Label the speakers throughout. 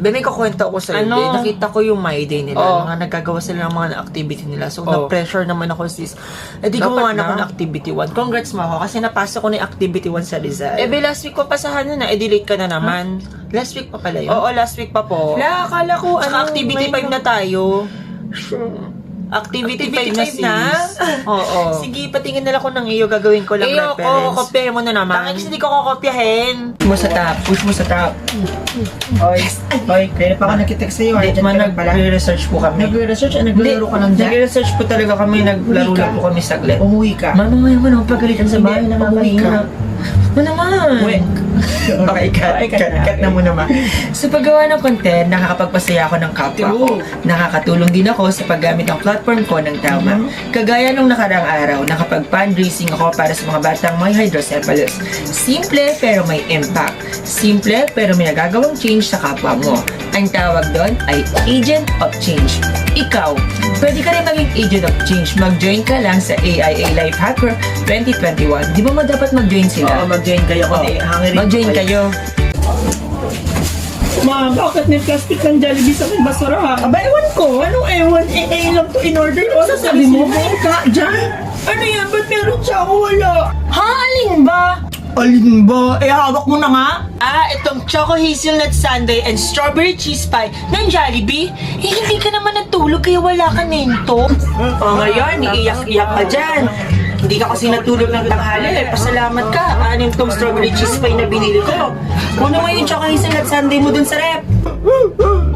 Speaker 1: May kukwento ako sa
Speaker 2: Ano?
Speaker 1: iyo. Nakita ko yung My Day nila.
Speaker 2: Oo.
Speaker 1: Mga nagagawa sila ng mga activity nila. So,
Speaker 2: Oo.
Speaker 1: na-pressure naman ako, sis. Eh, di
Speaker 2: Dapat
Speaker 1: gumawa na
Speaker 2: na.
Speaker 1: ako ng activity 1. Congrats mo ako kasi napasa ko na yung activity 1 sa Rizal. Last week pa pasahan na. Delete ka na naman. Last week pa pala yun?
Speaker 2: Oo, last week pa po.
Speaker 1: Wala, akala ko,
Speaker 2: Tsaka
Speaker 1: activity 5 na tayo. Activity 5 na, sis. Oo.
Speaker 2: Sige, patingin na lang ko ng iyo, gagawin ko lang
Speaker 1: Ayoko,
Speaker 2: reference.
Speaker 1: kopyahin mo na naman.
Speaker 2: Bakit hindi ko kokopyahin?
Speaker 3: Push mo sa top. Push mo sa top. Oy, kaya pa ako nakitext sa'yo.
Speaker 1: Hindi,
Speaker 3: Diyan
Speaker 1: man,
Speaker 3: ka lang pala.
Speaker 1: nagre-research po kami.
Speaker 3: Nagre-research? Naglaro ka lang dyan?
Speaker 1: Nagre-research po talaga kami. Naglaro
Speaker 3: Umuwi ka.
Speaker 1: lang po kami saglit.
Speaker 3: Umuwi ka.
Speaker 1: Mama, ngayon ako pagalitan sa bahay.
Speaker 3: Hindi,
Speaker 1: Nakakahina. Ano naman?
Speaker 3: Uwi. Okay, cut na muna ma.
Speaker 1: Sa paggawa ng content, nakakapagpasaya ako ng kapwa ko. Nakakatulong din ako sa paggamit ng platform ko ng tama. Kagaya nung nakarang araw, nakapag-fundraising ako para sa mga batang may hydrocephalus. Simple pero may impact. Simple pero may nagagawang change sa kapwa mo. Ang tawag doon ay Agent of Change. Ikaw, pwede ka rin maging Agent of Change. Mag-join ka lang sa AIA Life Hacker 2021. Di ba dapat mag-join sila?
Speaker 3: Oo, mag-join kayo.
Speaker 1: Oo. Mag-join kayo.
Speaker 3: Ma, bakit may plastic ng Jollibee sa may basura? Aba, ewan ko. Anong ewan? Lang to in order. O, sasabi mo? May ka dyan? Ano yan? Ba't meron siya? Ako wala.
Speaker 1: Ha? Alin ba?
Speaker 3: Alin ba? Eh, hawak mo na nga.
Speaker 1: Itong Choco Hazelnut Sundae and Strawberry Cheese Pie ng Jollibee? Hindi ka naman natulog kaya wala ka nento.
Speaker 2: Ngayon, iiyak-iyak ka dyan. Hindi ka kasi natulog ng tanghali. Pasalamat ka. Anim tong strawberry cheese pie na binili ko. Kuno mo yung choco hazelnut sundae mo dun sa rep.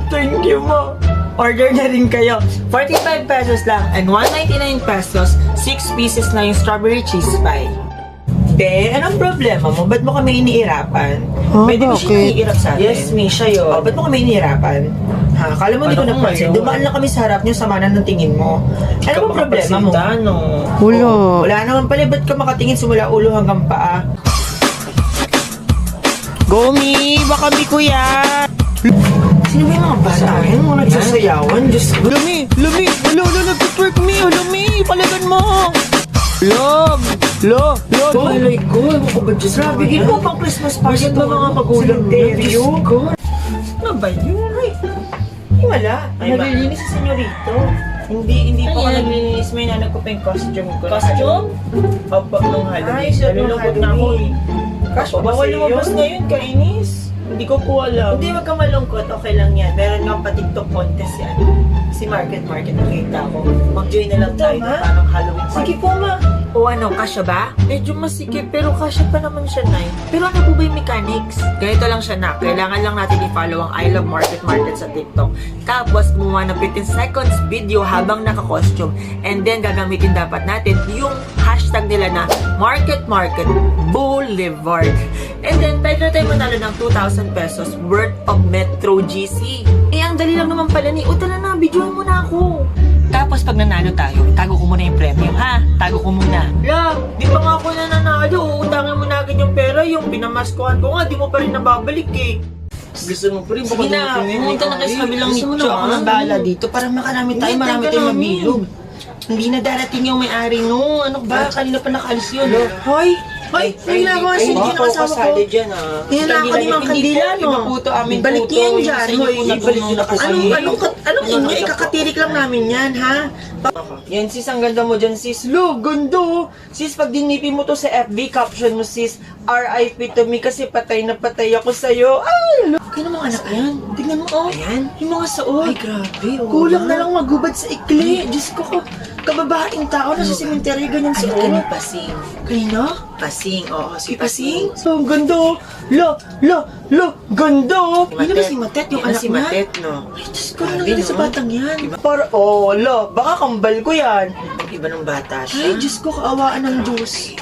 Speaker 3: Thank you, ma.
Speaker 2: Order na rin kayo. 45 pesos lang and 199 pesos. 6 pieces na yung strawberry cheese pie. Be, anong problema mo? Ba't mo kami iniirapan? Pwede mo siya iniirap sa atin?
Speaker 1: Yes, Misha yun.
Speaker 2: Oh, ba't mo kami iniirapan? Ha, kala mo hindi ko
Speaker 1: Ano
Speaker 2: napansin.
Speaker 1: ngayon?
Speaker 2: Dumaan lang kami sa harap niyo, sama na ng tingin mo. Ano bang problema mo?
Speaker 3: Wala.
Speaker 2: Wala naman pala, ba't ka makatingin simula ulo hanggang paa? Gomi, baka mi kuya! Sino ba yung mga bata yan? Mga nagsasayawan? Diyos ko.
Speaker 1: Lumi! Nagtutwerk me! Lumi! Palagan mo! Lo!
Speaker 2: Malay ko, ewan ko ba Diyos? Grabe, ginupang Christmas party
Speaker 1: Bakit ba mga magulang
Speaker 2: niyo?
Speaker 1: niyo?
Speaker 2: Diyos ko. Ano ba yun? Ay, wala. Naglilinis si senyorito. Hindi pa ako
Speaker 1: Ayan.
Speaker 2: naglilinis. May nanag ko pa yung costume ko.
Speaker 1: Costume?
Speaker 2: Opo, nung Halloween.
Speaker 1: Ay, so nung
Speaker 2: Nalulungkot na ako eh.
Speaker 1: Cash
Speaker 2: Opo,
Speaker 1: ba
Speaker 2: bawal
Speaker 1: sa'yo
Speaker 2: lumabas
Speaker 1: yun?
Speaker 2: ngayon, kainis.
Speaker 1: Hindi ko po alam.
Speaker 2: Hindi, wag ka malungkot. Okay lang yan. Meron nga pa TikTok contest yan. Si Market nakita ko. Mag-join na lang tayo na parang Halloween party.
Speaker 1: Sige po, ma. O ano, kasya ba? Medyo masikip, pero kasya pa naman siya, Nay. Pero ano po ba yung mechanics? Ganito lang siya, na. Kailangan lang natin i-follow ang I Love Market sa TikTok. Tapos, gumawa ng 15 seconds video habang naka-costume. And then, gagamitin dapat natin yung hashtag nila na Market Boulevard. And then, pwede na tayo manalo ng 2,000 pesos worth of Metro GC. Ang dali lang naman pala ni. O, tala na, videoan mo na ako. Tapos pag nanalo tayo, tago ko muna yung premyo, ha? Tago ko muna.
Speaker 2: La, di pa nga ako nananalo. Uutangin mo na agad yung pera. Yung pinamaskuhan ko nga, di mo pa rin nababalik eh.
Speaker 1: Gusto mo pa rin,
Speaker 2: Sige na, pumunta na kayo sa kabilang
Speaker 1: Gusto mo
Speaker 2: nicho.
Speaker 1: naman.
Speaker 2: Ako nang bahala dito para makarami tayo,
Speaker 1: Hindi,
Speaker 2: marami
Speaker 1: teka
Speaker 2: tayong
Speaker 1: namin.
Speaker 2: mabilog. Hindi na darating yung may-ari no. Ano ba? Kanina pa nakaalis yun. Hoy! Hoy! May ginagawa siya. Hindi na kasama ko.
Speaker 1: dyan, ha?
Speaker 2: Yan na ako ni Mang Kandila, no?
Speaker 1: Iba po to, amin
Speaker 2: Balik
Speaker 1: po to.
Speaker 2: niyo yan
Speaker 1: Yung
Speaker 2: dyan,
Speaker 1: sa inyo
Speaker 2: hoy.
Speaker 1: po, ibalik niyo na po kayo.
Speaker 2: Anong inyo? Ikakatirik lang namin yan, ha?
Speaker 1: Yan sis, ang ganda mo dyan sis. Lo, ganda oh. Sis, pag dinipi mo to sa FB, caption mo sis, RIP to me kasi patay na patay ako sa'yo. Ay, lo.
Speaker 2: Kaya mga anak yan. Tingnan mo, oh.
Speaker 1: Ayan.
Speaker 2: Yung mga saot.
Speaker 1: Ay, grabe. Oh,
Speaker 2: Kulang na lang magubad sa ikli. Diyos ko, kababaeng tao na sa sementeryo ganyan
Speaker 1: Ano
Speaker 2: sa
Speaker 1: ka ni
Speaker 2: oras.
Speaker 1: Pasing?
Speaker 2: Kanina?
Speaker 1: Pasing, oo. Si
Speaker 2: Ipasing? So, ang ganda oh. Ganda oh. Hindi ba si Matet, yung
Speaker 1: Yan
Speaker 2: anak
Speaker 1: si
Speaker 2: niya?
Speaker 1: Matet, no?
Speaker 2: Ay, Diyos ko, ano
Speaker 1: Grabe,
Speaker 2: nangyari sa
Speaker 1: no?
Speaker 2: batang yan?
Speaker 1: Para, baka kambal ko yan. Iba ng bata siya.
Speaker 2: Ay, Diyos ko, kaawaan ng Diyos.